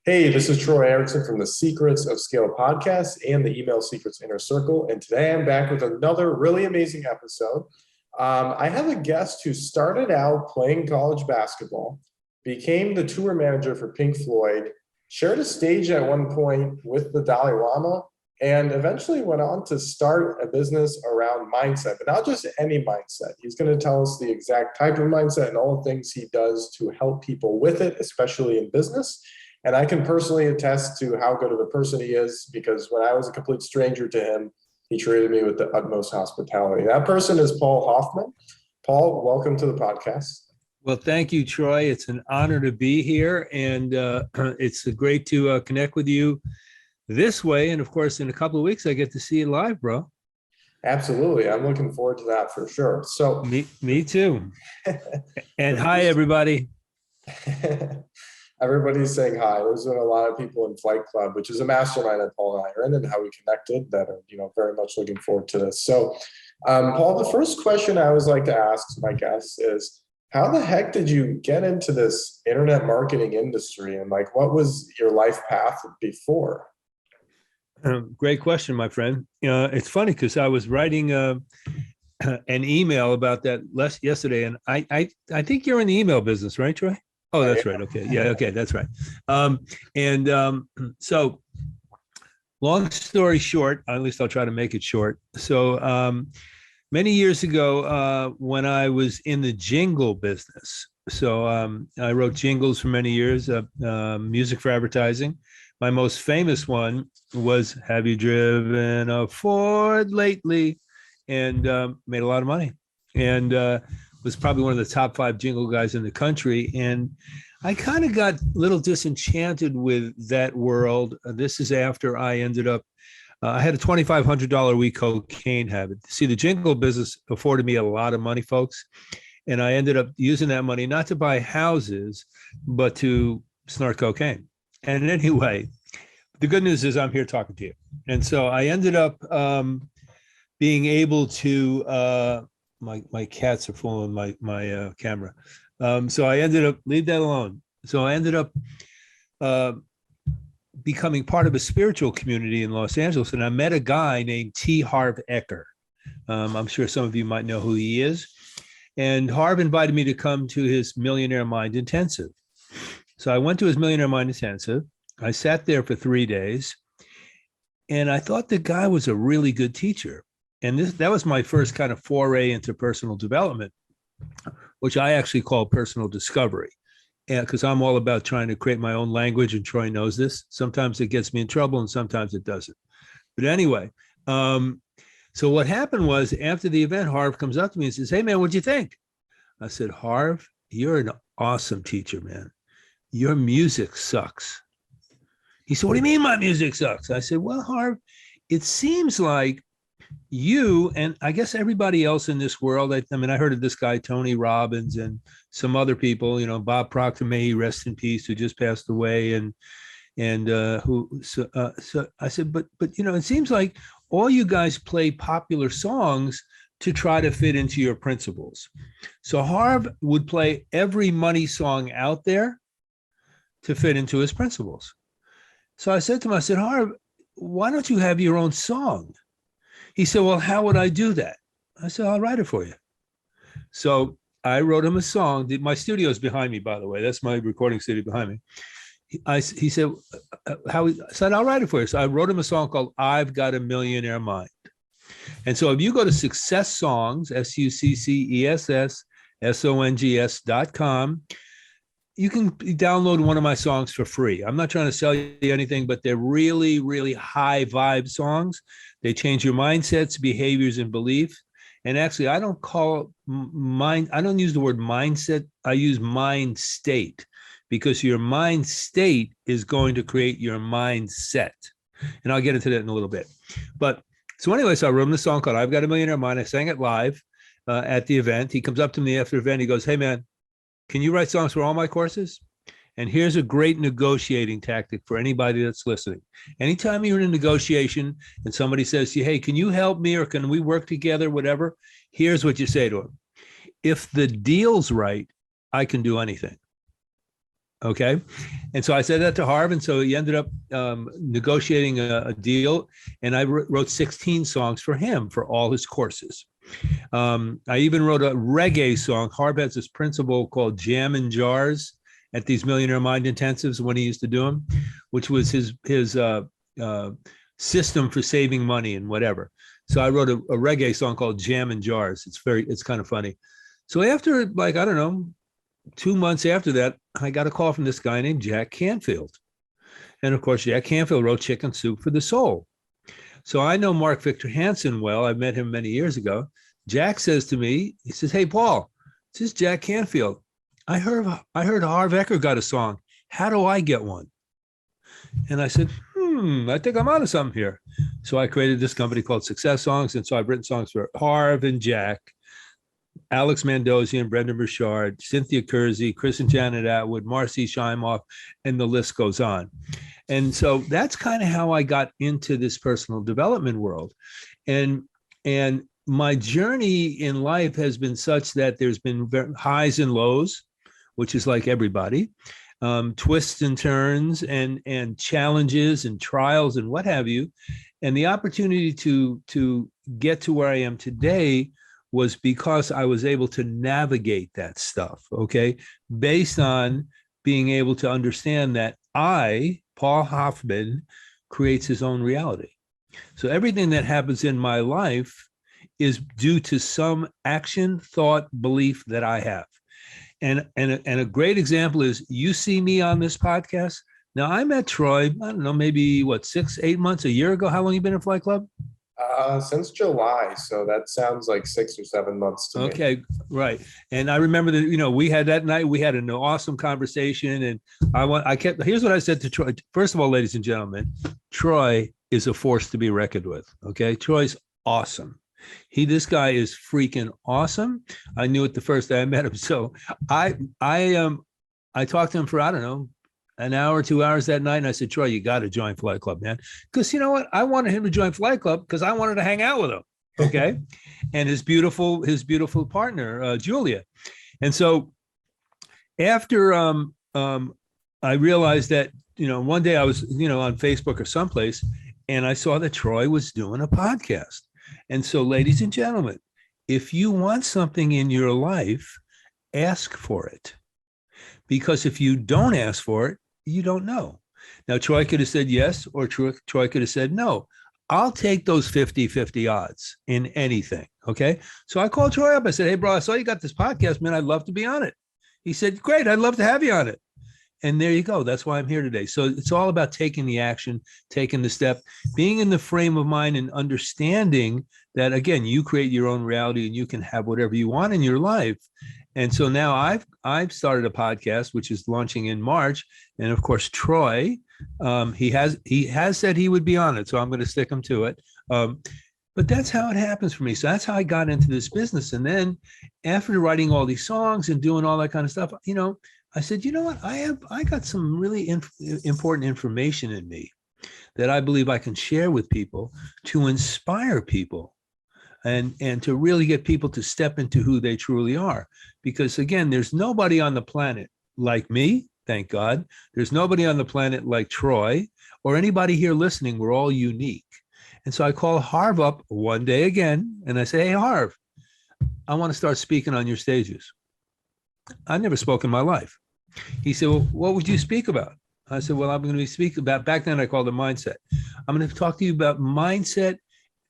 Hey, this is Troy Erickson from the Secrets of Scale podcast and the Email Secrets Inner Circle. And today I'm back with another really amazing episode. I have a guest who started out playing college basketball, became the tour manager for Pink Floyd, shared a stage at one point with the Dalai Lama, and eventually went on to start a business around mindset, but not just any mindset. He's going to tell us the exact type of mindset and all the things he does to help people with it, especially in business. And I can personally attest to how good of a person he is, because when I was a complete stranger to him, he treated me with the utmost hospitality. That person is Paul Hoffman. Paul, welcome to the podcast. Well, thank you, Troy. It's an honor to be here, and it's great to connect with you this way. And of course, in a couple of weeks, I get to see you live, bro. Absolutely. I'm looking forward to that for sure. So me too. And hi, everybody. Everybody's saying hi. There's been a lot of people in Flight Club, which is a mastermind that Paul and I are in, and how we connected, that are, very much looking forward to this. So, Paul, the first question I always like to ask my guests is, how the heck did you get into this internet marketing industry? And what was your life path before? Great question, my friend. It's funny because I was writing an email about that yesterday, and I think you're in the email business, right, Troy? Oh, that's right. Okay. Yeah. Okay. That's right. So long story short, at least I'll try to make it short. So many years ago, when I was in the jingle business, so I wrote jingles for many years, music for advertising. My most famous one was "Have You Driven a Ford Lately?" and made a lot of money. And was probably one of the top 5 jingle guys in the country. And I kind of got a little disenchanted with that world. This is after I ended up, I had a $2,500 a week cocaine habit. See, the jingle business afforded me a lot of money, folks. And I ended up using that money not to buy houses, but to snort cocaine. And anyway, the good news is I'm here talking to you. And so I ended up being able to, my cats are fooling my camera. So I ended up, leave that alone. So I ended up becoming part of a spiritual community in Los Angeles. And I met a guy named T. Harv Eker. I'm sure some of you might know who he is. And Harv invited me to come to his Millionaire Mind Intensive. So I went to his Millionaire Mind Intensive. I sat there for 3 days. And I thought the guy was a really good teacher. And that was my first kind of foray into personal development, which I actually call personal discovery. And because I'm all about trying to create my own language, and Troy knows this. Sometimes it gets me in trouble and sometimes it doesn't. But anyway, so what happened was, after the event, Harv comes up to me and says, "Hey, man, what'd you think?" I said, "Harv, you're an awesome teacher, man. Your music sucks." He said, "What do you mean my music sucks?" I said, "Well, Harv, it seems like you, and I guess everybody else in this world, I mean, I heard of this guy, Tony Robbins, and some other people, Bob Proctor, may he rest in peace, who just passed away. So I said, but, it seems like all you guys play popular songs to try to fit into your principles. So Harv would play every money song out there to fit into his principles. So I said to him, I said, "Harv, why don't you have your own song?" He said, "Well, how would I do that?" I said, "I'll write it for you." So I wrote him a song. My studio is behind me, by the way. That's my recording studio behind me. He said, I said, "I'll write it for you." So I wrote him a song called "I've Got a Millionaire Mind." And so if you go to Success Songs, SuccessSongs.com, you can download one of my songs for free. I'm not trying to sell you anything, but they're really, really high vibe songs. They change your mindsets, behaviors, and beliefs. And actually, I don't use the word mindset. I use mind state, because your mind state is going to create your mindset. And I'll get into that in a little bit. But so anyway, so I wrote the song called "I've Got a Millionaire Mind." I sang it live at the event. He comes up to me after the event. He goes, "Hey, man, can you write songs for all my courses?" And here's a great negotiating tactic for anybody that's listening. Anytime you're in a negotiation and somebody says to you, "Hey, can you help me, or can we work together, whatever?" Here's what you say to them. "If the deal's right, I can do anything." Okay. And so I said that to Harv. And so he ended up negotiating a deal. And I wrote 16 songs for him for all his courses. I even wrote a reggae song. Harv has this principle called jam in jars at these Millionaire Mind Intensives when he used to do them, which was his system for saving money and whatever. So I wrote a reggae song called Jam in Jars. It's kind of funny. So after, like, I don't know, 2 months after that, I got a call from this guy named Jack Canfield. And of course, Jack Canfield wrote Chicken Soup for the Soul. So I know Mark Victor Hansen well. I met him many years ago. Jack says to me, he says, "Hey, Paul, this is Jack Canfield. I heard Harv Eker got a song. How do I get one?" And I said, I think I'm onto something here. So I created this company called Success Songs. And so I've written songs for Harv and Jack, Alex Mandossian, Brendan Burchard, Cynthia Kersey, Chris and Janet Atwood, Marcy Scheimoff, and the list goes on. And so that's kind of how I got into this personal development world. And my journey in life has been such that there's been highs and lows, which is like everybody, twists and turns and challenges and trials and what have you. And the opportunity to get to where I am today was because I was able to navigate that stuff, okay, based on being able to understand that Paul Hoffman, creates his own reality. So everything that happens in my life is due to some action, thought, belief that I have. And a great example is, you see me on this podcast. Now, I met Troy, I don't know, maybe 6, 8 months, a year ago. How long you been in Flight Club? Since July, so that sounds like 6 or 7 months to me. Okay, right. And I remember that, we had that night, we had an awesome conversation. And here's what I said to Troy. First of all, ladies and gentlemen, Troy is a force to be reckoned with. Okay. Troy's awesome. This guy is freaking awesome. I knew it the first day I met him. So I talked to him for, I don't know, an hour, 2 hours that night. And I said, "Troy, you got to join Flight Club, man." Because you know what? I wanted him to join Flight Club because I wanted to hang out with him. Okay. And his beautiful partner, Julia. And so after I realized that, one day I was, on Facebook or someplace, and I saw that Troy was doing a podcast. And so, ladies and gentlemen, if you want something in your life, ask for it. Because if you don't ask for it, you don't know. Now, Troy could have said yes, or Troy could have said no. I'll take those 50-50 odds in anything. Okay. So I called Troy up. I said, "Hey, bro, I saw you got this podcast, man. I'd love to be on it." He said, "Great. I'd love to have you on it." And there you go. That's why I'm here today. So it's all about taking the action, taking the step, being in the frame of mind and understanding that, again, you create your own reality and you can have whatever you want in your life. And so now I've started a podcast, which is launching in March. And of course, Troy, he has said he would be on it. So I'm going to stick him to it. But that's how it happens for me. So that's how I got into this business. And then after writing all these songs and doing all that kind of stuff, I said, you know what? I got some really important information in me that I believe I can share with people to inspire people and to really get people to step into who they truly are. Because again, there's nobody on the planet like me, thank God. There's nobody on the planet like Troy or anybody here listening. We're all unique. And so I call Harv up one day again, and I say, "Hey, Harv, I want to start speaking on your stages." I've never spoken in my life. He said, "Well, what would you speak about?" I said, "Well, I'm going to be speaking about," back then I called it mindset. "I'm going to talk to you about mindset,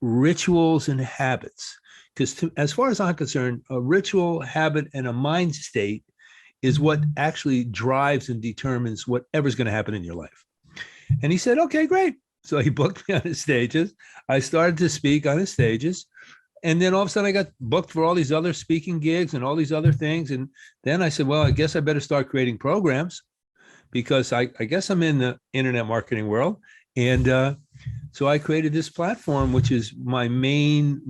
rituals, and habits." Because as far as I'm concerned, a ritual, habit, and a mind state is what actually drives and determines whatever's going to happen in your life. And he said, "Okay, great." So he booked me on his stages. I started to speak on his stages. And then all of a sudden I got booked for all these other speaking gigs and all these other things. And then I said, well, I guess I better start creating programs because I guess I'm in the internet marketing world. And so I created this platform, which is my main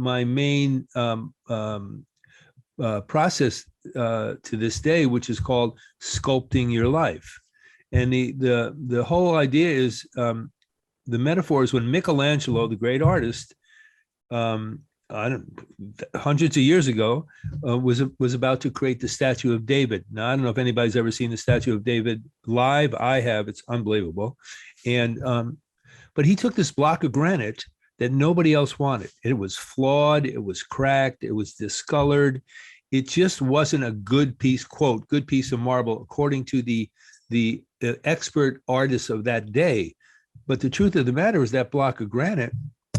process to this day, which is called Sculpting Your Life. And the whole idea is, the metaphor is when Michelangelo, the great artist, I don't, hundreds of years ago, was about to create the statue of David. Now, I don't know if anybody's ever seen the statue of David live. I have. It's unbelievable. And but he took this block of granite that nobody else wanted. It was flawed. It was cracked. It was discolored. It just wasn't a good piece, quote, good piece of marble, according to the expert artists of that day. But the truth of the matter is that block of granite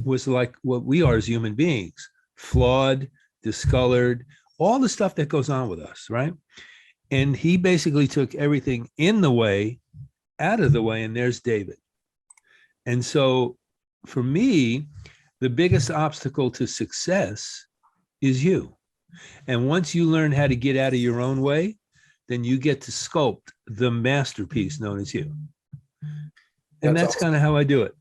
was like what we are as human beings, flawed, discolored, all the stuff that goes on with us, right? And he basically took everything in the way, out of the way, and there's David. And so for me, the biggest obstacle to success is you. And once you learn how to get out of your own way, then you get to sculpt the masterpiece known as you. And that's awesome. kind of how I do it.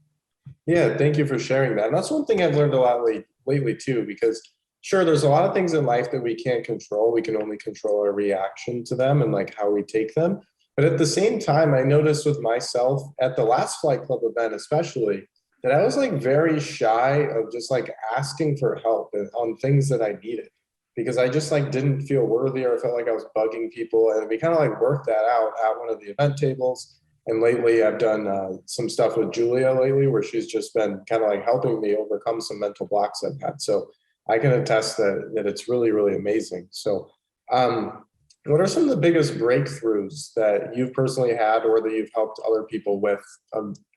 Yeah, thank you for sharing that. And that's one thing I've learned a lot lately too, because sure, there's a lot of things in life that we can't control. We can only control our reaction to them and like how we take them. But at the same time, I noticed with myself at the last Flight Club event, especially, that I was like very shy of just like asking for help on things that I needed, because I just like didn't feel worthy, or I felt like I was bugging people. And we kind of like worked that out at one of the event tables. And lately I've done some stuff with Julia lately, where she's just been kind of like helping me overcome some mental blocks I've had. So I can attest that it's really, really amazing. So what are some of the biggest breakthroughs that you've personally had, or that you've helped other people with,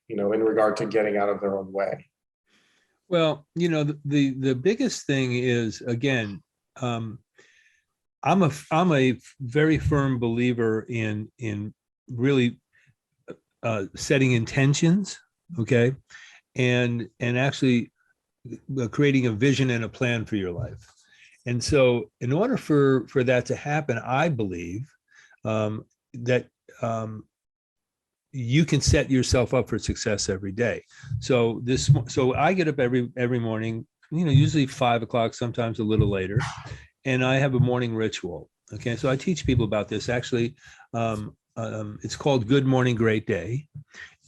in regard to getting out of their own way? Well, the biggest thing is, again, I'm a very firm believer in really setting intentions, okay, and actually creating a vision and a plan for your life. And so in order for that to happen, I believe that you can set yourself up for success every day. So I get up every morning, usually 5 o'clock, sometimes a little later, and I have a morning ritual. Okay, so I teach people about this. Actually, it's called Good Morning, Great Day,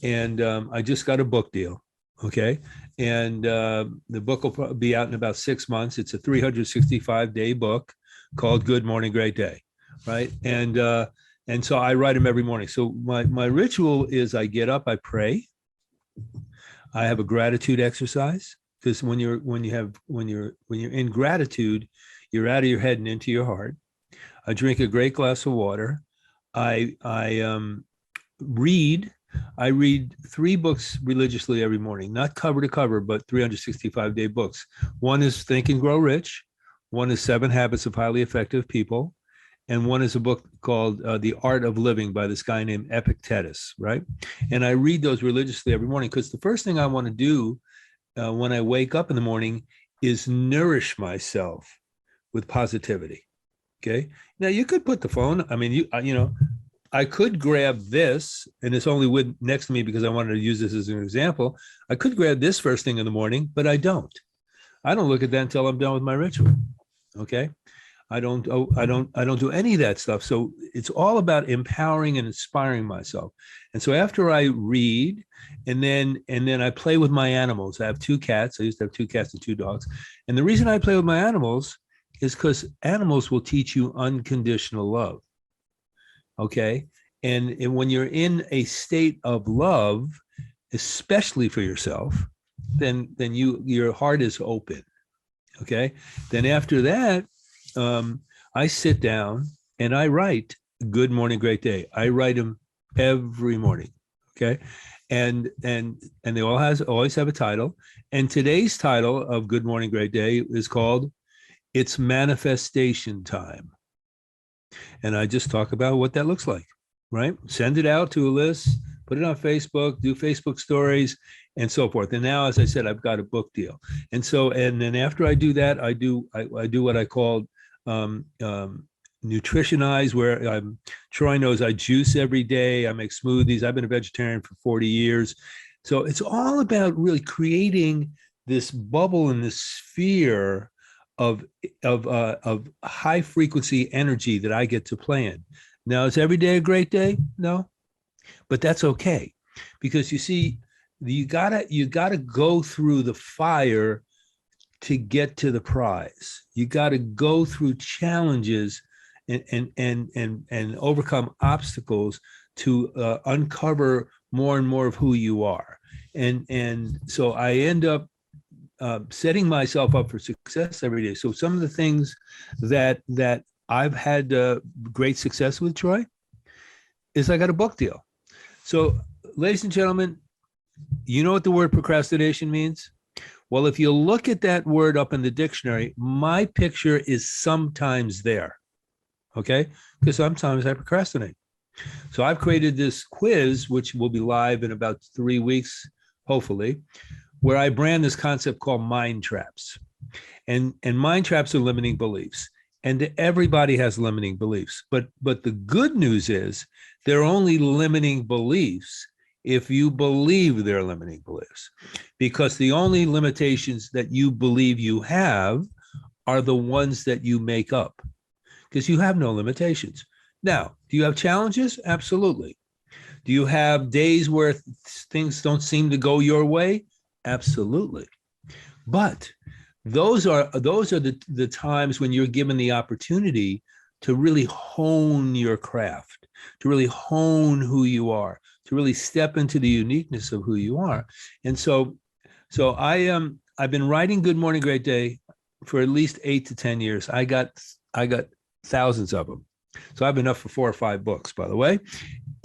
and I just got a book deal. Okay, and the book will be out in about 6 months. It's a 365-day book called Good Morning, Great Day, right? And so I write them every morning. So my ritual is I get up, I pray, I have a gratitude exercise, because when you're in gratitude, you're out of your head and into your heart. I drink a great glass of water. I read 3 books religiously every morning, not cover to cover, but 365-day books. One is Think and Grow Rich. One is 7 Habits of Highly Effective People. And one is a book called The Art of Living by this guy named Epictetus, right? And I read those religiously every morning, because the first thing I want to do when I wake up in the morning is nourish myself with positivity. Okay. Now you could put the phone. I mean, I could grab this, and it's only next to me because I wanted to use this as an example. I could grab this first thing in the morning, but I don't. I don't look at that until I'm done with my ritual. Okay. I don't do any of that stuff. So it's all about empowering and inspiring myself. And so after I read, and then I play with my animals. I have 2 cats. I used to have 2 cats and 2 dogs. And the reason I play with my animals is because animals will teach you unconditional love. Okay. And when you're in a state of love, especially for yourself, then your heart is open. Okay. Then after that, I sit down and I write Good Morning, Great Day. I write them every morning. Okay. And they always have a title. And today's title of Good Morning, Great Day is called It's Manifestation Time. And I just talk about what that looks like, right? Send it out to a list, put it on Facebook, do Facebook stories, and so forth. And now, as I said, I've got a book deal. And then after I do that, I do what I call nutritionize, where Troy knows I juice every day. I make smoothies. I've been a vegetarian for 40 years. So it's all about really creating this bubble and this sphere of high frequency energy that I get to play in. Now, is every day a great day? No, but that's okay, because you see, you gotta go through the fire to get to the prize. You got to go through challenges and overcome obstacles to uncover more and more of who you are. And so I end up setting myself up for success every day. So some of the things that I've had great success with, Troy, is I got a book deal. So, ladies and gentlemen, you know what the word procrastination means? Well, if you look at that word up in the dictionary, my picture is sometimes there. Okay? Because sometimes I procrastinate. So I've created this quiz, which will be live in about 3 weeks, hopefully, where I brand this concept called mind traps. And mind traps are limiting beliefs. And everybody has limiting beliefs. But the good news is they're only limiting beliefs if you believe they're limiting beliefs. Because the only limitations that you believe you have are the ones that you make up. Because you have no limitations. Now, do you have challenges? Absolutely. Do you have days where things don't seem to go your way? Absolutely. But those are the times when you're given the opportunity to really hone your craft, to really hone who you are, to really step into the uniqueness of who you are. And so I've been writing Good Morning Great Day for at least 8 to 10 years. I got thousands of them. So I have enough for 4 or 5 books, by the way.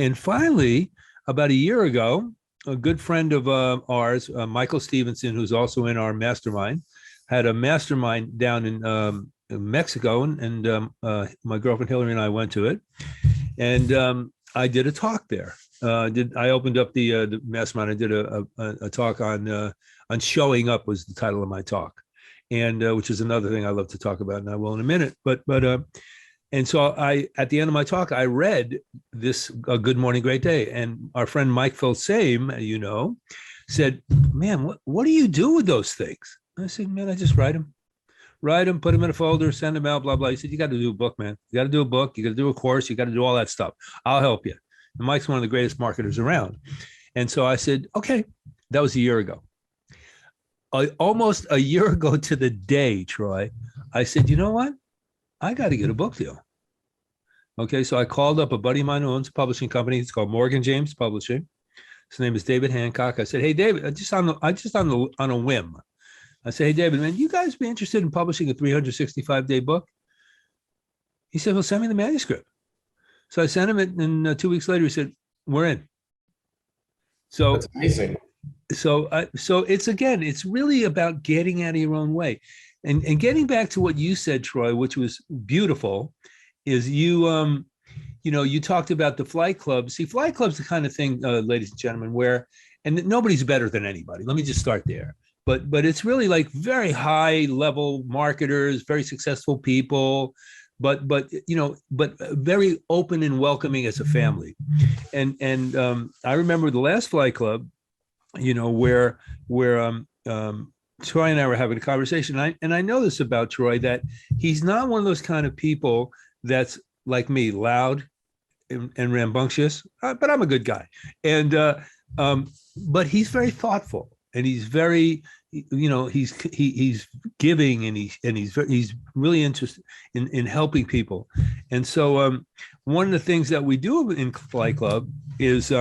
And finally, about a year ago, a good friend of ours, Michael Stevenson, who's also in our mastermind, had a mastermind down in Mexico, and my girlfriend Hillary and I went to it, and I did a talk there. I opened up the mastermind. I did a talk on showing up was the title of my talk, and which is another thing I love to talk about, and I will in a minute. And so at the end of my talk, I read this Good Morning Great Day, and our friend Mike Filsame, said, "Man, what do you do with those things?" I said, "Man, I just write them, put them in a folder, send them out, blah, blah." He said, "You got to do a book, man. You got to do a book. You got to do a course. You got to do all that stuff. I'll help you." And Mike's one of the greatest marketers around. And so I said, okay, that was a year ago. Almost a year ago to the day, Troy, I said, you know what? I got to get a book deal. Okay, so I called up a buddy of mine who owns a publishing company. It's called Morgan James Publishing. His name is David Hancock. I said, "Hey, David, just on a whim." I said, "Hey, David, man, you guys be interested in publishing a 365-day book?" He said, "Well, send me the manuscript." So I sent him it, and 2 weeks later, he said, "We're in." So that's amazing. So it's really about getting out of your own way, and getting back to what you said, Troy, which was beautiful, is you talked about the flight club. See, flight club's the kind of thing, ladies and gentlemen, where, and nobody's better than anybody. Let me just start there. But it's really like very high level marketers, very successful people, but very open and welcoming as a family. And I remember the last flight club, where Troy and I were having a conversation. And I know this about Troy, that he's not one of those kind of people that's like me, loud and rambunctious, but I'm a good guy. And but he's very thoughtful, and he's very, he's giving, and he's really interested in helping people. And so one of the things that we do in Flight Club is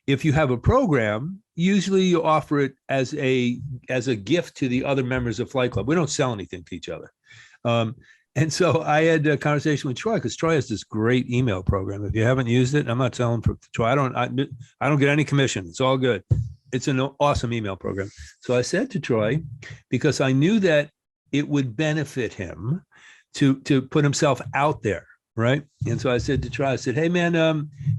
if you have a program, usually you offer it as a gift to the other members of Flight Club. We don't sell anything to each other. And so I had a conversation with Troy, because Troy has this great email program. If you haven't used it, I'm not selling for Troy. I don't get any commission. It's all good. It's an awesome email program. So I said to Troy, because I knew that it would benefit him to put himself out there, right? And so I said to Troy, I said, "Hey man,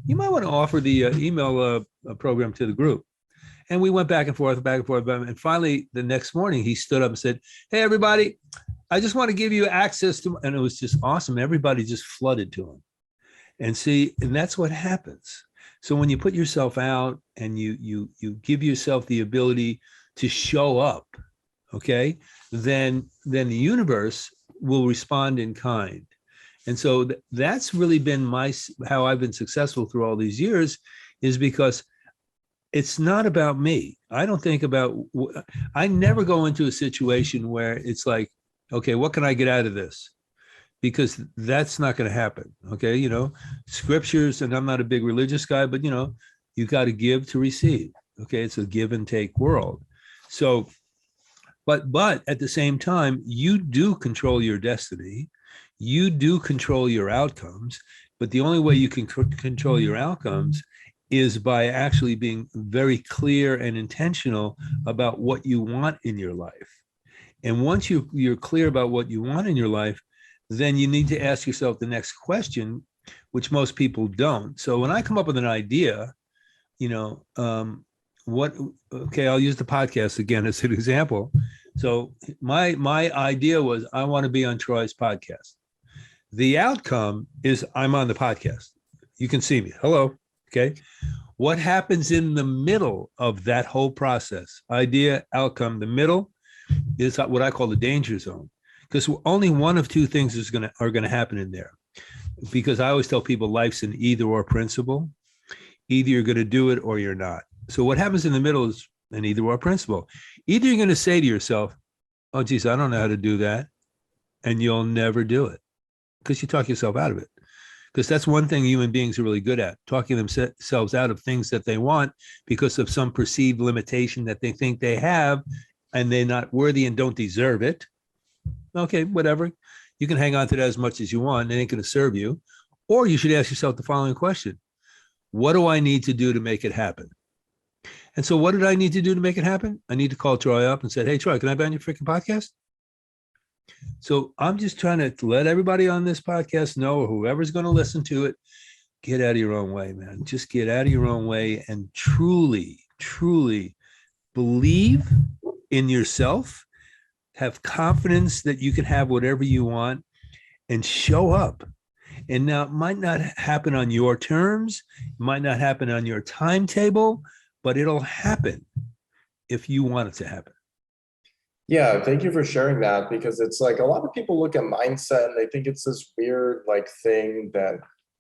you might want to offer the email program to the group." And we went back and forth. And finally, the next morning, he stood up and said, "Hey, everybody, I just want to give you access to," and it was just awesome. Everybody just flooded to him. And that's what happens. So when you put yourself out and you give yourself the ability to show up, okay, then the universe will respond in kind. And so that's really been how I've been successful through all these years, is because it's not about me. I don't think about, I never go into a situation where it's like, okay, what can I get out of this? Because that's not going to happen. Okay. Scriptures, and I'm not a big religious guy, but you got to give to receive. Okay. It's a give and take world. So, but at the same time, you do control your destiny. You do control your outcomes, but the only way you can control your outcomes is by actually being very clear and intentional about what you want in your life. And once you're clear about what you want in your life, then you need to ask yourself the next question, which most people don't. So when I come up with an idea, I'll use the podcast again as an example. So my idea was I want to be on Troy's podcast. The outcome is I'm on the podcast. You can see me. Hello. Okay. What happens in the middle of that whole process? Idea, outcome, the middle is what I call the danger zone, because only one of two things are going to happen in there. Because I always tell people life's an either or principle. Either you're going to do it or you're not. So what happens in the middle is an either or principle. Either you're going to say to yourself, oh, geez, I don't know how to do that. And you'll never do it because you talk yourself out of it. Because that's one thing human beings are really good at, talking themselves out of things that they want because of some perceived limitation that they think they have, and they're not worthy and don't deserve it. Okay, whatever. You can hang on to that as much as you want. It ain't going to serve you. Or you should ask yourself the following question. What do I need to do to make it happen? And so what did I need to do to make it happen? I need to call Troy up and say, hey, Troy, can I be on your freaking podcast? So I'm just trying to let everybody on this podcast know, or whoever's going to listen to it, get out of your own way, man. Just get out of your own way and truly, truly believe in yourself, have confidence that you can have whatever you want, and show up. And now it might not happen on your terms, it might not happen on your timetable, but it'll happen if you want it to happen. Yeah, thank you for sharing that, because it's like a lot of people look at mindset and they think it's this weird thing that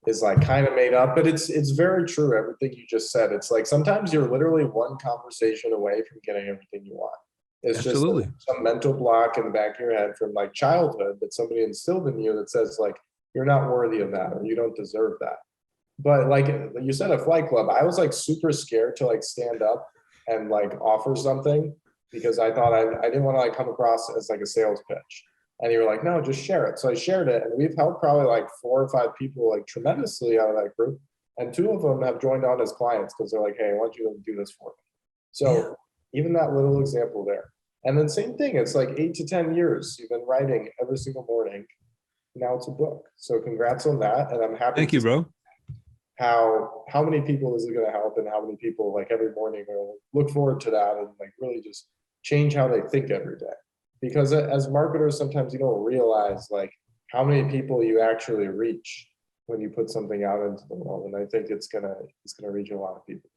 is kind of made up, but it's very true. Everything you just said. It's like sometimes you're literally one conversation away from getting everything you want. It's Absolutely. just some mental block in the back of your head from childhood that somebody instilled in you that says you're not worthy of that or you don't deserve that. But you said, a flight club, I was super scared to stand up and offer something, because I thought I didn't want to come across as a sales pitch. And you were like, no, just share it. So I shared it, and we've helped probably 4 or 5 people tremendously out of that group. And 2 of them have joined on as clients because they're like, hey, I want you to do this for me. So even that little example there. And then same thing, it's 8 to 10 years you've been writing every single morning. Now it's a book. So congrats on that. And I'm happy. Thank you, bro. How many people is it going to help, and how many people every morning will look forward to that and really just change how they think every day. Because as marketers, sometimes you don't realize how many people you actually reach when you put something out into the world. And I think it's gonna reach a lot of people.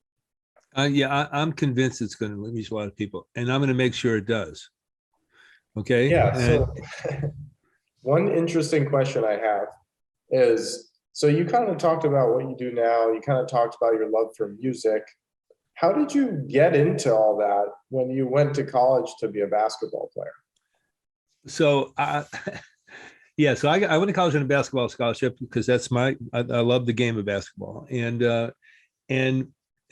I'm convinced it's going to reach a lot of people, and I'm going to make sure it does. Okay. Yeah. So one interesting question I have is, so you kind of talked about what you do now. You kind of talked about your love for music. How did you get into all that when you went to college to be a basketball player? So, so I went to college on a basketball scholarship because that's I love the game of basketball. And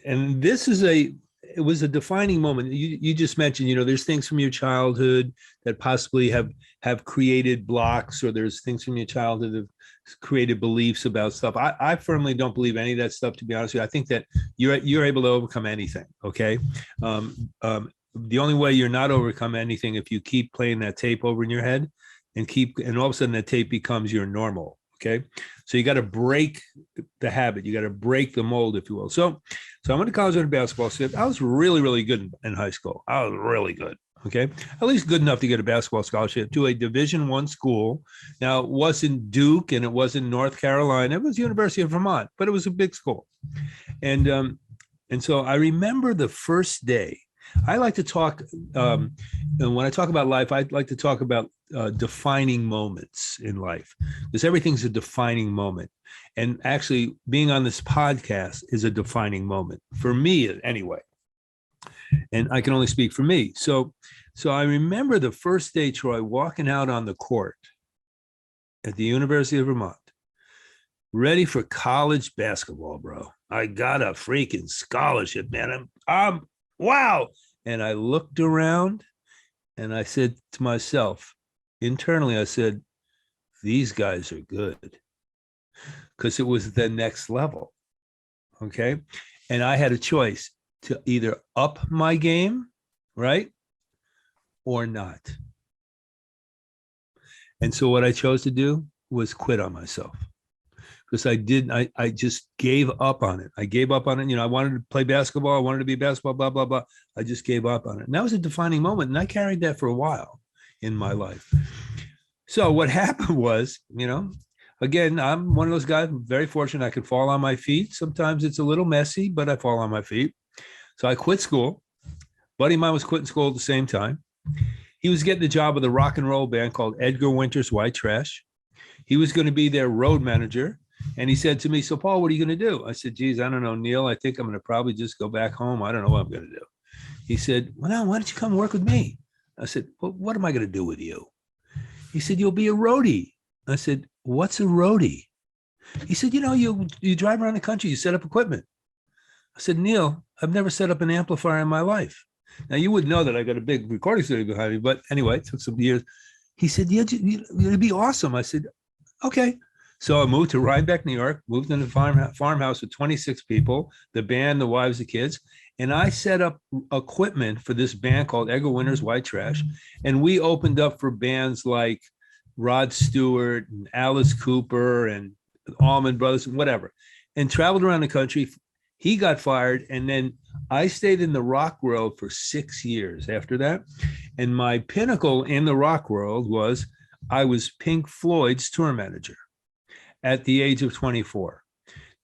this is it was a defining moment. You just mentioned, there's things from your childhood that possibly have created blocks, or there's things from your childhood that have created beliefs about stuff. I firmly don't believe any of that stuff, to be honest with you. I think that you're able to overcome anything. Okay. The only way you're not overcome anything if you keep playing that tape over in your head and all of a sudden that tape becomes your normal. Okay. So you got to break the habit. You got to break the mold, if you will. So I went to college on a basketball scholarship. I was really, really good in high school. I was really good. Okay. At least good enough to get a basketball scholarship to a Division I school. Now, it wasn't Duke and it wasn't North Carolina. It was University of Vermont, but it was a big school. And so I remember the first day. I like to talk, and when I talk about life, I like to talk about defining moments in life, because everything's a defining moment. And actually being on this podcast is a defining moment for me anyway. And I can only speak for me. So I remember the first day, Troy, walking out on the court at the University of Vermont, ready for college basketball, bro. I got a freaking scholarship, man. I'm wow. And I looked around and I said to myself, internally, I said, these guys are good, because it was the next level. Okay. And I had a choice to either up my game, right, or not. And so what I chose to do was quit on myself, because I just gave up on it. I gave up on it. I wanted to play basketball. I wanted to be basketball, blah, blah, blah. I just gave up on it. And that was a defining moment. And I carried that for a while in my life. So what happened was, again, I'm one of those guys, I'm very fortunate. I can fall on my feet. Sometimes it's a little messy, but I fall on my feet. So I quit school. Buddy of mine was quitting school at the same time. He was getting the job with a rock and roll band called Edgar Winter's White Trash. He was going to be their road manager. And he said to me, so Paul, what are you going to do? I said, geez, I don't know, Neil. I think I'm going to probably just go back home. I don't know what I'm going to do. He said, well, now, why don't you come work with me? I said, well, what am I going to do with you? He said, you'll be a roadie. I said, what's a roadie? He said, you drive around the country, you set up equipment. I said, Neil, I've never set up an amplifier in my life. Now, you would know that I got a big recording studio behind me, but anyway, it took some years. He said, yeah, it'd be awesome. I said, okay. So I moved to Rhinebeck, New York, moved into a farmhouse with 26 people, the band, the wives, the kids. And I set up equipment for this band called Edgar Winter's White Trash. And we opened up for bands like Rod Stewart and Alice Cooper and Allman Brothers and whatever, and traveled around the country. He got fired. And then I stayed in the rock world for 6 years after that. And my pinnacle in the rock world was I was Pink Floyd's tour manager at the age of 24.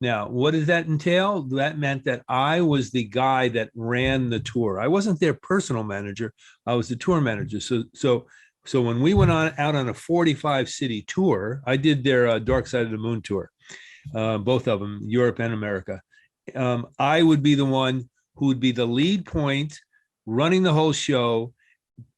Now, what did that entail? That meant that I was the guy that ran the tour. I wasn't their personal manager. I was the tour manager. So when we went out on a 45 city tour, I did their Dark Side of the Moon tour, both of them, Europe and America. I would be the one who would be the lead point, running the whole show,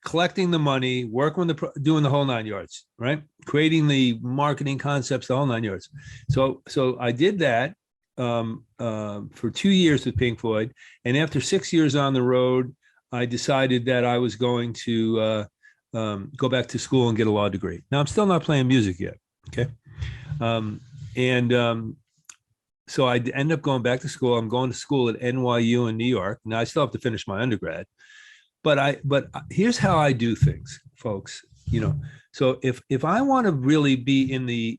collecting the money, working with doing the whole 9 yards, right? Creating the marketing concepts, the whole 9 yards. So I did that for 2 years with Pink Floyd. And after 6 years on the road, I decided that I was going to go back to school and get a law degree. Now, I'm still not playing music yet, okay? So I end up going back to school. I'm going to school at NYU in New York. Now, I still have to finish my undergrad. But here's how I do things, folks. So if I want to really be in the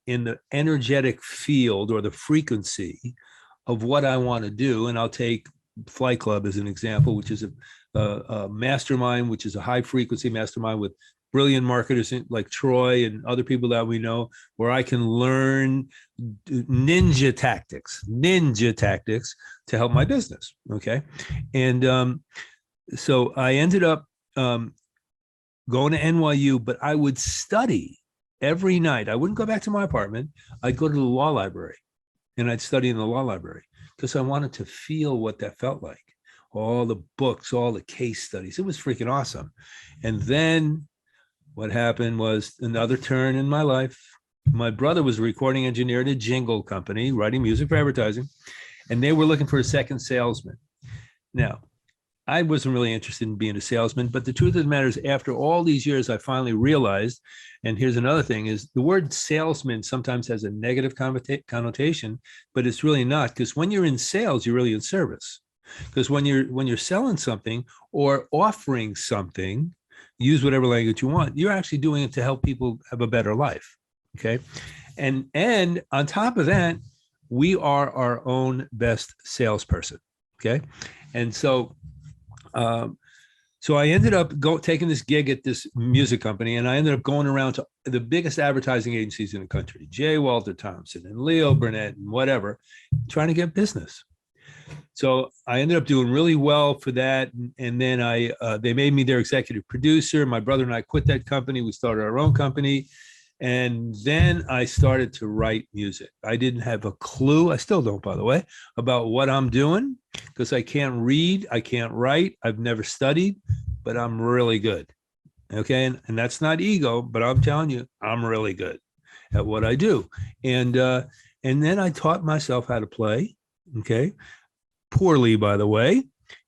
energetic field or the frequency of what I want to do, and I'll take Flight Club as an example, which is a mastermind, which is a high frequency mastermind with brilliant marketers like Troy and other people that we know, where I can learn ninja tactics to help my business. Okay. And so I ended up going to NYU, but I would study every night. I wouldn't go back to my apartment. I'd go to the law library and I'd study in the law library because I wanted to feel what that felt like. All the books, all the case studies. It was freaking awesome. And then what happened was another turn in my life. My brother was a recording engineer at a jingle company, writing music for advertising, and they were looking for a second salesman. Now, I wasn't really interested in being a salesman, but the truth of the matter is, after all these years, I finally realized, and here's another thing, is the word salesman sometimes has a negative connotation, but it's really not, because when you're in sales, you're really in service. Because when you're selling something or offering something, use whatever language you want, you're actually doing it to help people have a better life. Okay. And on top of that, we are our own best salesperson. Okay. And so I ended up taking this gig at this music company, and I ended up going around to the biggest advertising agencies in the country, J. Walter Thompson and Leo Burnett and whatever, trying to get business. So I ended up doing really well for that. And then they made me their executive producer. My brother and I quit that company. We started our own company. And then I started to write music. I didn't have a clue, I still don't, by the way, about what I'm doing because I can't read, I can't write, I've never studied, but I'm really good. Okay. And that's not ego, but I'm telling you, I'm really good at what I do. And then I taught myself how to play. Okay. Poorly, by the way.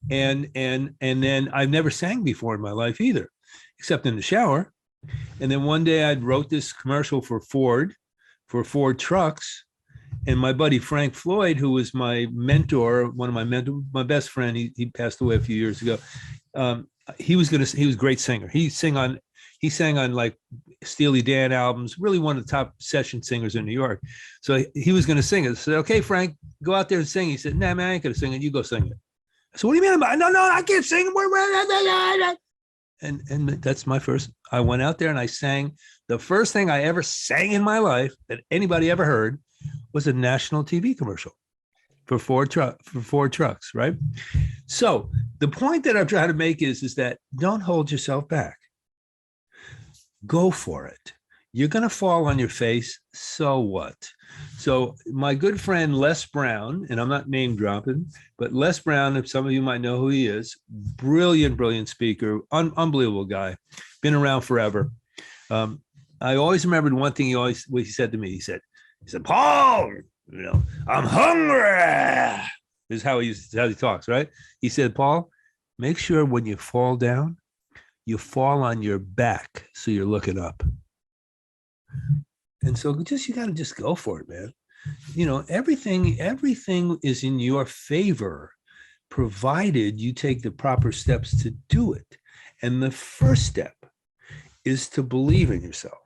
And then I've never sang before in my life either, except in the shower. And then one day I wrote this commercial for Ford trucks. And my buddy Frank Floyd, who was my mentor, one of my mentors, my best friend, he passed away a few years ago. He was a great singer. He sang on like Steely Dan albums, really one of the top session singers in New York. So he was going to sing it. I said, okay, Frank, go out there and sing. He said, nah, man, I ain't going to sing it. You go sing it. I said, what do you mean? No, I can't sing. And that's my first, I went out there and I sang. The first thing I ever sang in my life that anybody ever heard was a national TV commercial for Ford trucks, right? So the point that I'm trying to make is that don't hold yourself back. Go for it. You're going to fall on your face. So what? So my good friend, Les Brown, and I'm not name dropping, but Les Brown, if some of you might know who he is, brilliant speaker, unbelievable guy, been around forever. I always remembered one thing he said to me. He said, Paul, I'm hungry. This is how he talks, right? He said, Paul, make sure when you fall down, you fall on your back so you're looking up. And so you got to just go for it, man. Everything is in your favor, provided you take the proper steps to do it. And the first step is to believe in yourself.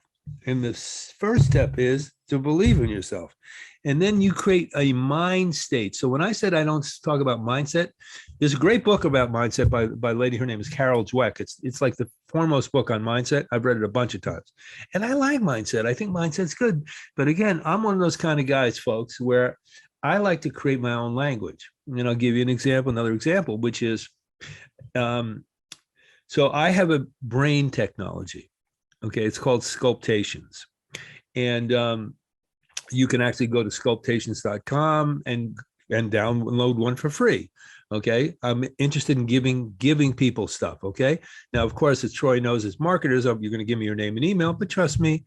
And the first step is to believe in yourself. And then you create a mind state. So when I said I don't talk about mindset, there's a great book about mindset by a lady. Her name is Carol Dweck. It's like the foremost book on mindset. I've read it a bunch of times. And I like mindset. I think mindset's good. But again, I'm one of those kind of guys, folks, where I like to create my own language. And I'll give you another example, which is, so I have a brain technology. Okay, it's called Sculptations. And you can actually go to sculptations.com and download one for free. Okay, I'm interested in giving people stuff. Okay, now of course, as Troy knows, as marketers, you're going to give me your name and email, but trust me,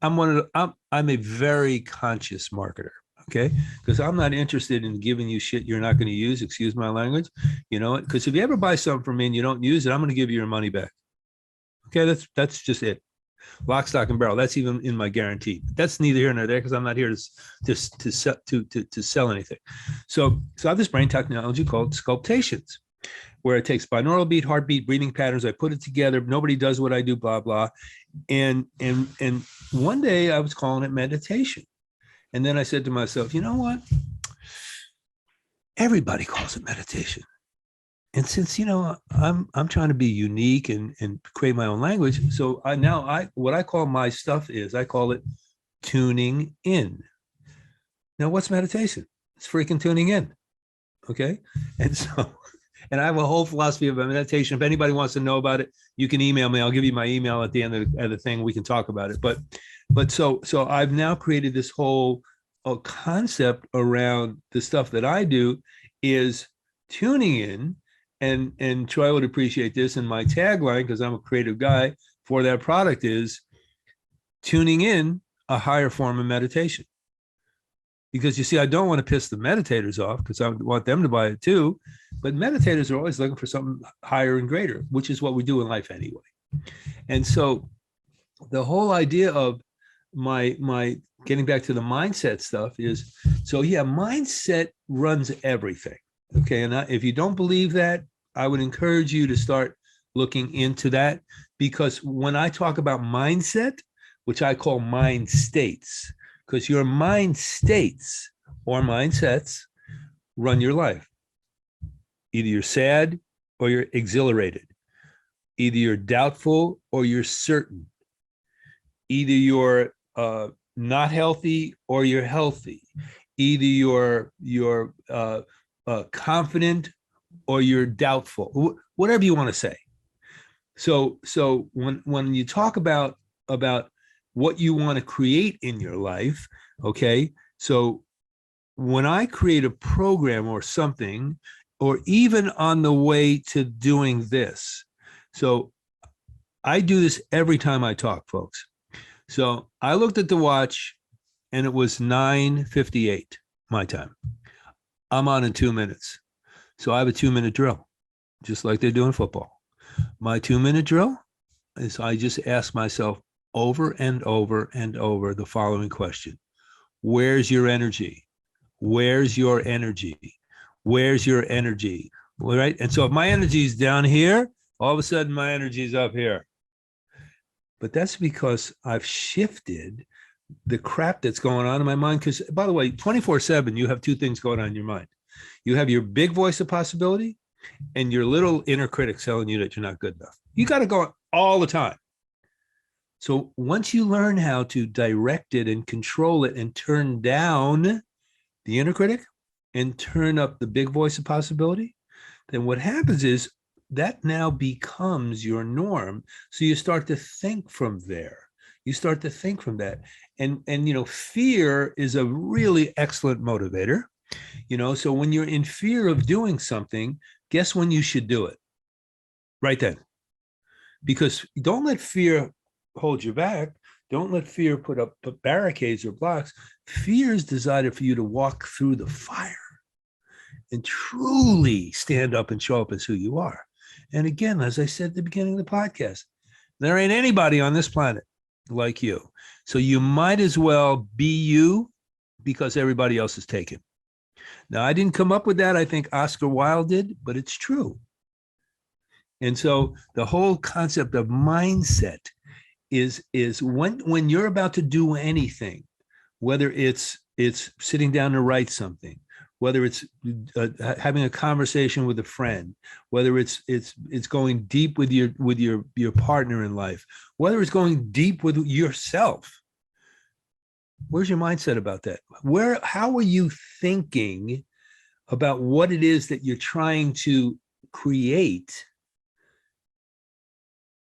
I'm a very conscious marketer. Okay, because I'm not interested in giving you shit you're not going to use. Excuse my language. Because if you ever buy something from me and you don't use it, I'm going to give you your money back. Okay, that's just it. Lock, stock, and barrel. That's even in my guarantee. That's neither here nor there because I'm not here to sell anything. So I have this brain technology called Sculptations, where it takes binaural beat, heartbeat, breathing patterns. I put it together. Nobody does what I do. Blah blah. And one day I was calling it meditation, and then I said to myself, you know what? Everybody calls it meditation. And since I'm trying to be unique and create my own language, so what I call my stuff is I call it tuning in. Now, what's meditation? It's freaking tuning in. Okay, and I have a whole philosophy of meditation. If anybody wants to know about it, you can email me. I'll give you my email at the end of the thing. We can talk about it. But so I've now created this whole concept around the stuff that I do is tuning in. And Troy would appreciate this. And my tagline, because I'm a creative guy, for that product is tuning in, a higher form of meditation. Because you see, I don't want to piss the meditators off because I want them to buy it too. But meditators are always looking for something higher and greater, which is what we do in life anyway. And so the whole idea of my getting back to the mindset stuff is, so yeah, mindset runs everything. Okay, and if you don't believe that, I would encourage you to start looking into that, because when I talk about mindset, which I call mind states, because your mind states or mindsets run your life. Either you're sad or you're exhilarated. Either you're doubtful or you're certain. Either you're not healthy or you're healthy. Either you're confident or you're doubtful, whatever you want to say. So when you talk about what you want to create in your life. Okay. So when I create a program or something, or even on the way to doing this, so I do this every time I talk, folks. So I looked at the watch and it was 9:58 my time. I'm on in 2 minutes. So I have a 2-minute drill, just like they do in football. My 2-minute drill is I just ask myself over and over and over the following question. Where's your energy? Where's your energy? Where's your energy? All right. And so if my energy is down here, all of a sudden my energy is up here. But that's because I've shifted the crap that's going on in my mind. Because, by the way, 24/7, you have two things going on in your mind. You have your big voice of possibility and your little inner critic telling you that you're not good enough. You got to go all the time. So once you learn how to direct it and control it and turn down the inner critic and turn up the big voice of possibility, then what happens is that now becomes your norm. So you start to think from there. You start to think from that. And fear is a really excellent motivator. So when you're in fear of doing something, guess when you should do it? Right then. Because don't let fear hold you back. Don't let fear put up barricades or blocks. Fear is designed for you to walk through the fire and truly stand up and show up as who you are. And again, as I said at the beginning of the podcast, there ain't anybody on this planet like you. So you might as well be you because everybody else is taken. Now, I didn't come up with that. I think Oscar Wilde did, but it's true. And so the whole concept of mindset is when you're about to do anything, whether it's sitting down to write something, whether it's having a conversation with a friend, whether it's going deep with your partner in life, whether it's going deep with yourself. Where's your mindset about that? How are you thinking about what it is that you're trying to create?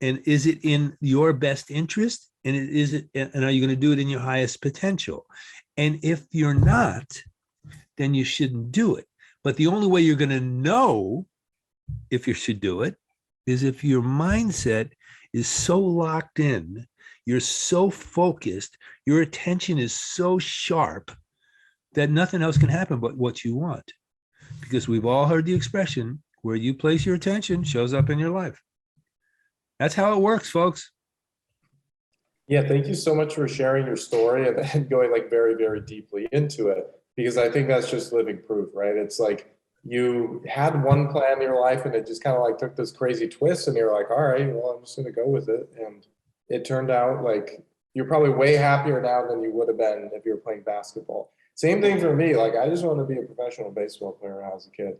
And is it in your best interest? And are you going to do it in your highest potential? And if you're not, then you shouldn't do it. But the only way you're going to know if you should do it is if your mindset is so locked in, you're so focused, your attention is so sharp that nothing else can happen but what you want. Because we've all heard the expression, where you place your attention shows up in your life. That's how it works, folks. Yeah, thank you so much for sharing your story and going like very, very deeply into it, because I think that's just living proof, right? It's like you had one plan in your life and it just kind of like took this crazy twist and you're like, all right, well, I'm just going to go with it. And it turned out like you're probably way happier now than you would have been if you were playing basketball. Same thing for me. Like I just wanted to be a professional baseball player when I was a kid.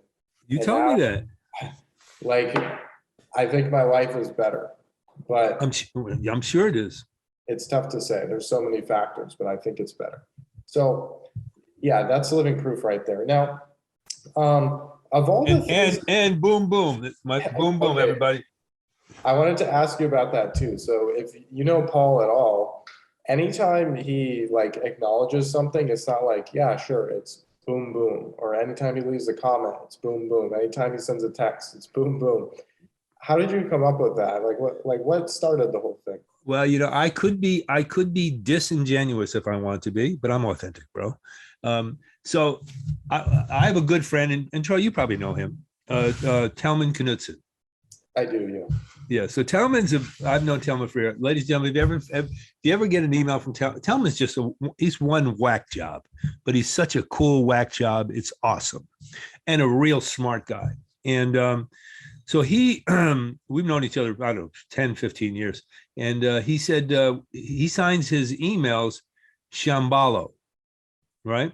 You told me that. Like, I think my life is better, but I'm sure it is. It's tough to say. There's so many factors, but I think it's better. So yeah, that's living proof right there. Now, of all the things, and boom, boom, boom, boom, okay. Everybody. I wanted to ask you about that too. So if you know Paul at all, anytime he like acknowledges something, it's not like, yeah, sure, it's boom, boom. Or anytime he leaves a comment, it's boom, boom. Anytime he sends a text, it's boom, boom. How did you come up with that? What started the whole thing? Well, I could be disingenuous if I want to be, but I'm authentic, bro. So I have a good friend, and Troy, you probably know him, Telman Knudsen. I do, yeah. Yeah. So I've known Telman for years. Ladies and gentlemen, if you ever get an email from Telman's he's one whack job, but he's such a cool whack job. It's awesome. And a real smart guy. And so we've known each other, I don't know, 10, 15 years. And he said he signs his emails Shambhala, right?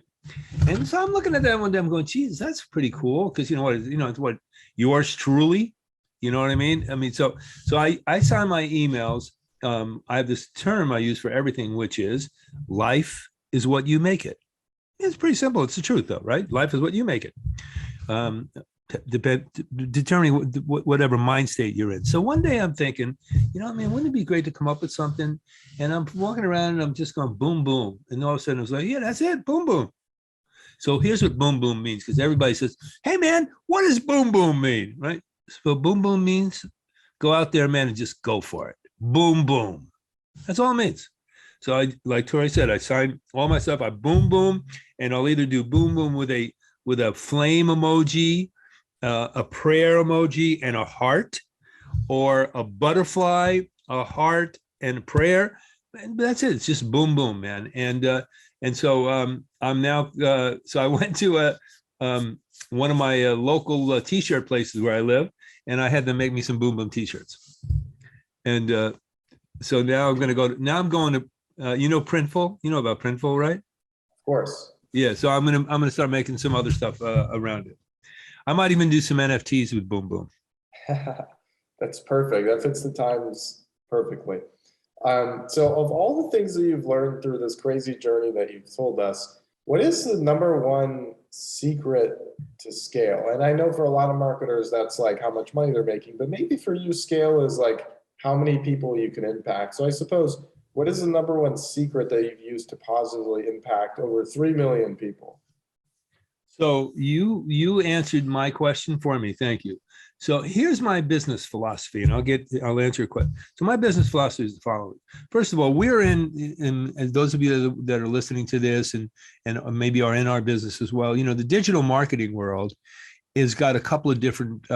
And so I'm looking at that one day, I'm going, geez, that's pretty cool. Because it's what yours truly, you know what I mean? So I sign my emails. I have this term I use for everything, which is life is what you make it. It's pretty simple. It's the truth though, right? Life is what you make it. determining whatever mind state you're in. So one day I'm thinking, wouldn't it be great to come up with something? And I'm walking around and I'm just going boom, boom. And all of a sudden I was like, yeah, that's it. Boom, boom. So here's what boom, boom means. Because everybody says, hey man, what does boom, boom mean? Right? So boom, boom means go out there, man, and just go for it. Boom, boom. That's all it means. So I, like Tori said, I sign all my stuff. I boom, boom, and I'll either do boom, boom with a flame emoji, a prayer emoji, and a heart, or a butterfly, a heart, and a prayer. And that's it. It's just boom, boom, man. And so I'm now. So I went to one of my local T-shirt places where I live, and I had them make me some boom, boom T-shirts. And so now I'm going to go. Now I'm going to. Printful. You know about Printful, right? Of course. Yeah. So I'm gonna start making some other stuff around it. I might even do some NFTs with Boom Boom. That's perfect. That fits the times perfectly. So of all the things that you've learned through this crazy journey that you've told us, what is the number one secret to scale? And I know for a lot of marketers, that's like how much money they're making, but maybe for you, scale is like how many people you can impact. So I suppose, what is the number one secret that you've used to positively impact over 3 million people? So you answered my question for me. Thank you. So here's my business philosophy, and I'll answer your question. So my business philosophy is the following. First of all, we're in and those of you that are listening to this and maybe are in our business as well, the digital marketing world has got a couple of different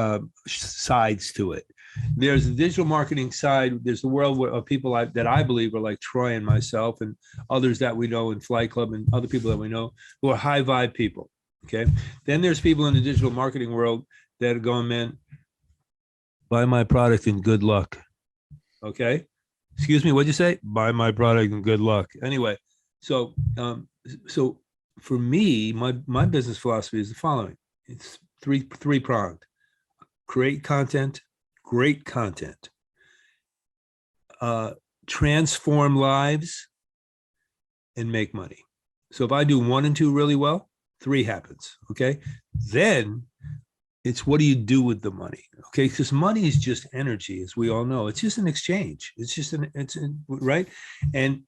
sides to it. There's the digital marketing side. There's the world of people that I believe are like Troy and myself and others that we know in Flight Club and other people that we know who are high vibe people. Okay. Then there's people in the digital marketing world that are going, man, buy my product and good luck. Okay. Excuse me. What'd you say? Buy my product and good luck. Anyway. So for me, my business philosophy is the following. It's three-pronged. Create content, great content, transform lives, and make money. So if I do 1 and 2 really well, 3 happens. Okay. Then it's what do you do with the money? Okay. Because money is just energy, as we all know. It's just an exchange. It's just right. And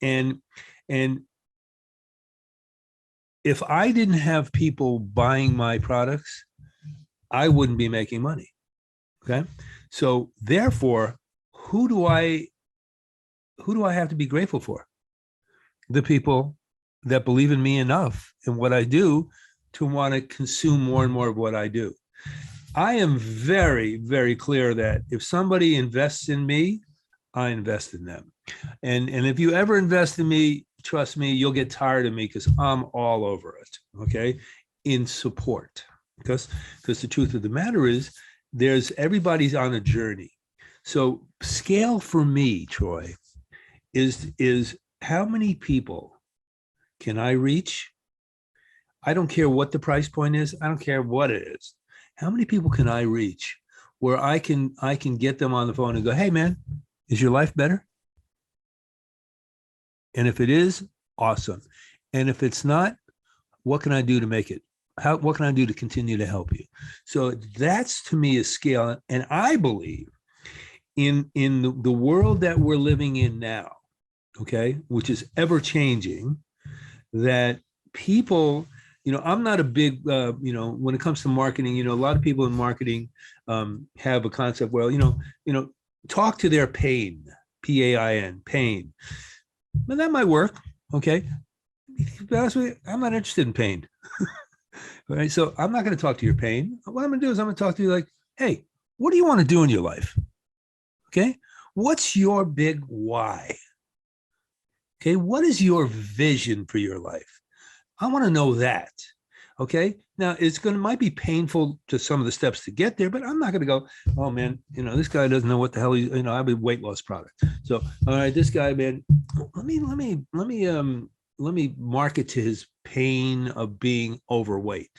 if I didn't have people buying my products, I wouldn't be making money. Okay. So therefore, who do I have to be grateful for? The people that believe in me enough in what I do to want to consume more and more of what I do. I am very, very clear that if somebody invests in me, I invest in them. And if you ever invest in me, trust me, you'll get tired of me because I'm all over it. Okay. In support. Because the truth of the matter is everybody's on a journey. So scale for me, Troy, is how many people can I reach? I don't care what the price point is. I don't care what it is. How many people can I reach where I can get them on the phone and go, hey man, is your life better? And if it is, awesome. And if it's not, what can I do to make it? What can I do to continue to help you? So that's to me a scale. And I believe in the world that we're living in now, okay, which is ever changing, that people, I'm not a big, when it comes to marketing, a lot of people in marketing have a concept, well, talk to their pain, PAIN, pain. But that might work, okay? To be honest with you, I'm not interested in pain. Right? So I'm not going to talk to your pain. What I'm going to do is I'm going to talk to you like, hey, what do you want to do in your life? Okay. What's your big why? Okay. What is your vision for your life? I want to know that. Okay. Now might be painful to some of the steps to get there, but I'm not going to go, oh man, this guy doesn't know what the hell I have a weight loss product. So, all right, this guy, man, let me market to his pain of being overweight.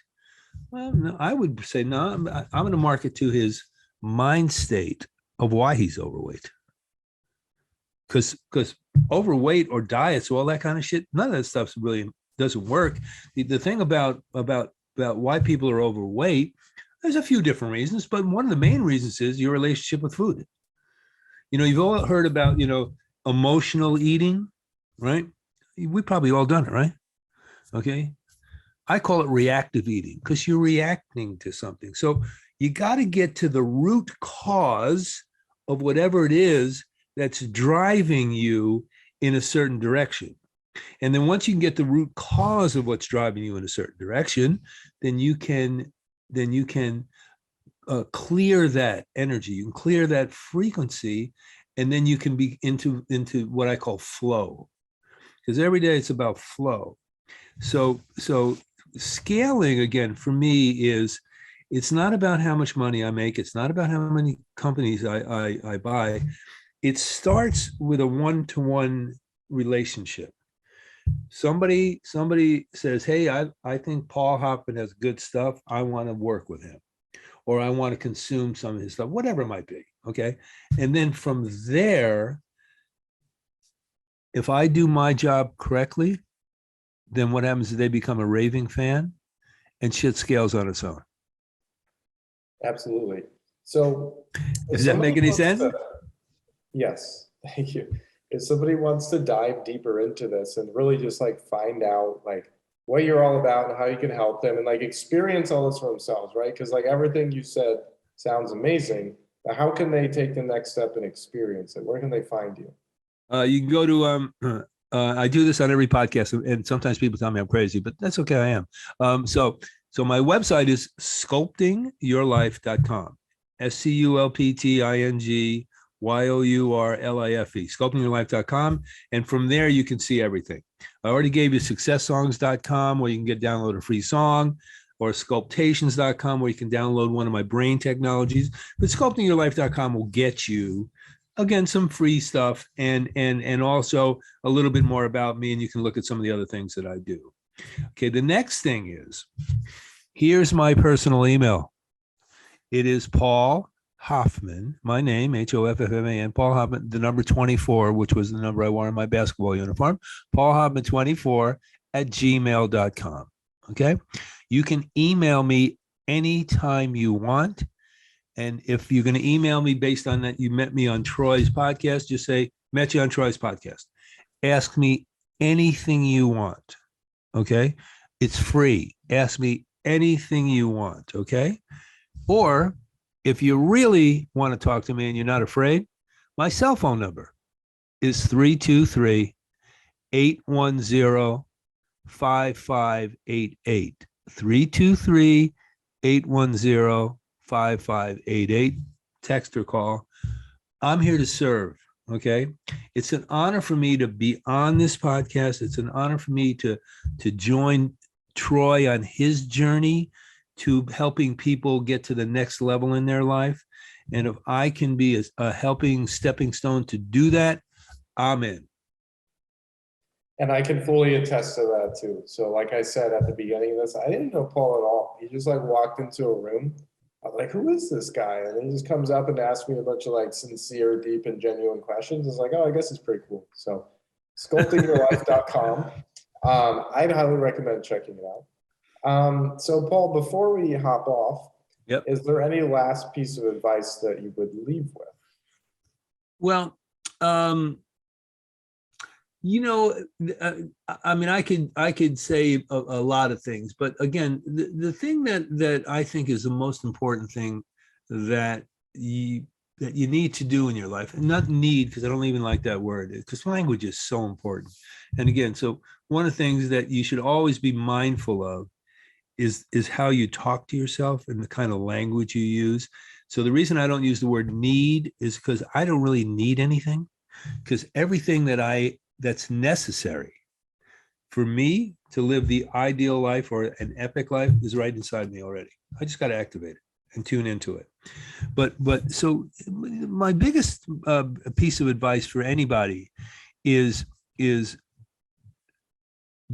Well, no, I would say, no, I'm going to market to his mind state of why he's overweight. Because overweight or diets, all that kind of shit, none of that stuff really doesn't work. The thing about why people are overweight, There's a few different reasons, but one of the main reasons is your relationship with food. You've all heard about, emotional eating, right? We probably all done it, right? Okay. I call it reactive eating because you're reacting to something. So you got to get to the root cause of whatever it is that's driving you in a certain direction. And then once you can get the root cause of what's driving you in a certain direction, then you can clear that energy, you can clear that frequency, and then you can be into what I call flow. Because every day it's about flow. So scaling, again, for me, is it's not about how much money I make. It's not about how many companies I buy. It starts with a one-to-one relationship. Somebody says, hey, I think Paul Hoffman has good stuff. I want to work with him, or I want to consume some of his stuff, whatever it might be. Okay. And then from there, if I do my job correctly, then what happens is they become a raving fan and shit scales on its own. Absolutely. So does that make any sense? Yes. Thank you. If somebody wants to dive deeper into this and really just like find out like what you're all about and how you can help them and like experience all this for themselves, right? Because like everything you said sounds amazing, but how can they take the next step and experience it? Where can they find you? You can go to I do this on every podcast, and sometimes people tell me I'm crazy, but that's okay. I am. So my website is sculptingyourlife.com. SCULPTINGYOURLIFE, sculptingyourlife.com. And from there, you can see everything. I already gave you successsongs.com, where you can download a free song, or sculptations.com, where you can download one of my brain technologies. But sculptingyourlife.com will get you, again, some free stuff and also a little bit more about me, and you can look at some of the other things that I do. Okay, the next thing is, here's my personal email. It is Paul Hoffman, my name, Hoffman, Paul Hoffman, the number 24, which was the number I wore in my basketball uniform, Paul Hoffman 24 at gmail.com. Okay, you can email me anytime you want. And if you're going to email me based on that you met me on Troy's podcast, just say, met you on Troy's podcast. Ask me anything you want. Okay. It's free. Ask me anything you want. Okay. Or if you really want to talk to me and you're not afraid, my cell phone number is 323-810-5588. 323-810-5588. Text or call. I'm here to serve. Okay. It's an honor for me to be on this podcast. It's an honor for me to join Troy on his journey to helping people get to the next level in their life. And if I can be a helping stepping stone to do that, I'm in. And I can fully attest to that too. So like I said at the beginning of this, I didn't know Paul at all. He just like walked into a room. I was like, who is this guy? And he just comes up and asks me a bunch of like sincere, deep, and genuine questions. It's like, oh, I guess it's pretty cool. So sculptingyourlife.com. I'd highly recommend checking it out. So Paul, before we hop off, yep, is there any last piece of advice that you would leave with? Well, I mean, I could say a lot of things, but again, the thing that I think is the most important thing that you need to do in your life, and not need, because I don't even like that word, because language is so important. And again, so one of the things that you should always be mindful of is how you talk to yourself and the kind of language you use. So the reason I don't use the word need is because I don't really need anything, because everything that's necessary for me to live the ideal life or an epic life is right inside me already. I just got to activate it and tune into it. But so my biggest piece of advice for anybody is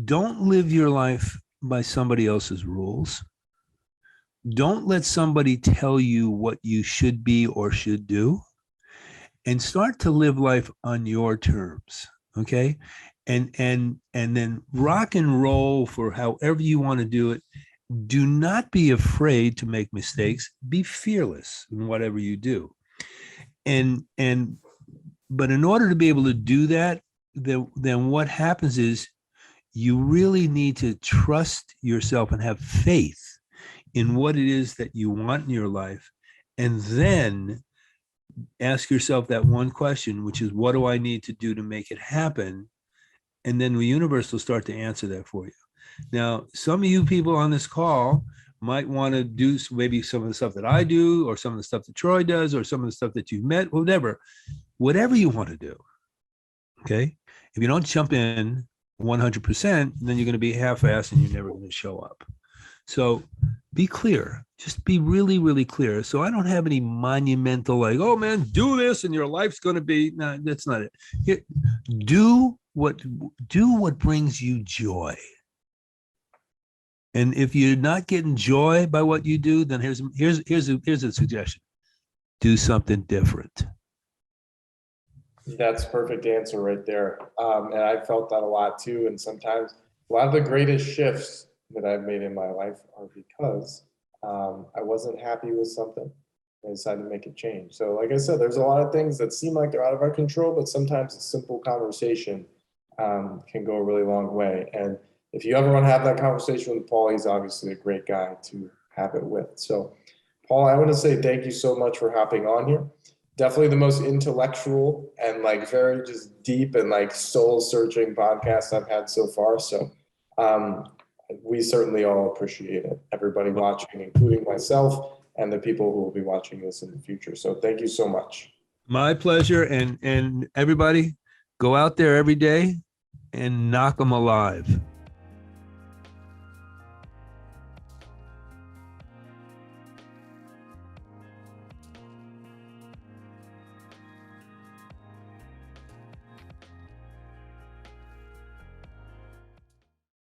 don't live your life by somebody else's rules. Don't let somebody tell you what you should be or should do, and start to live life on your terms. Okay. And then rock and roll for however you want to do it, do not be afraid to make mistakes. Be fearless in whatever you do. But in order to be able to do that, then what happens is you really need to trust yourself and have faith in what it is that you want in your life. And then ask yourself that one question, which is, what do I need to do to make it happen? And then the universe will start to answer that for you. Now, some of you people on this call might want to do maybe some of the stuff that I do, or some of the stuff that Troy does, or some of the stuff that you've met, whatever you want to do. Okay. If you don't jump in 100%, then you're going to be half-assed and you're never going to show up. So be clear. Just be really, really clear. So I don't have any monumental, like, oh man, do this and your life's going to be, no, that's not it. Do what brings you joy. And if you're not getting joy by what you do, then here's a suggestion. Do something different. That's a perfect answer right there. And I felt that a lot too. And sometimes a lot of the greatest shifts that I've made in my life are because I wasn't happy with something. I decided to make a change. So like I said, there's a lot of things that seem like they're out of our control, but sometimes a simple conversation can go a really long way. And if you ever want to have that conversation with Paul, he's obviously a great guy to have it with. So Paul, I want to say thank you so much for hopping on here. Definitely the most intellectual and like very just deep and like soul searching podcast I've had so far. So we certainly all appreciate it. Everybody watching, including myself and the people who will be watching this in the future. So thank you so much. My pleasure. And everybody, go out there every day and knock them alive.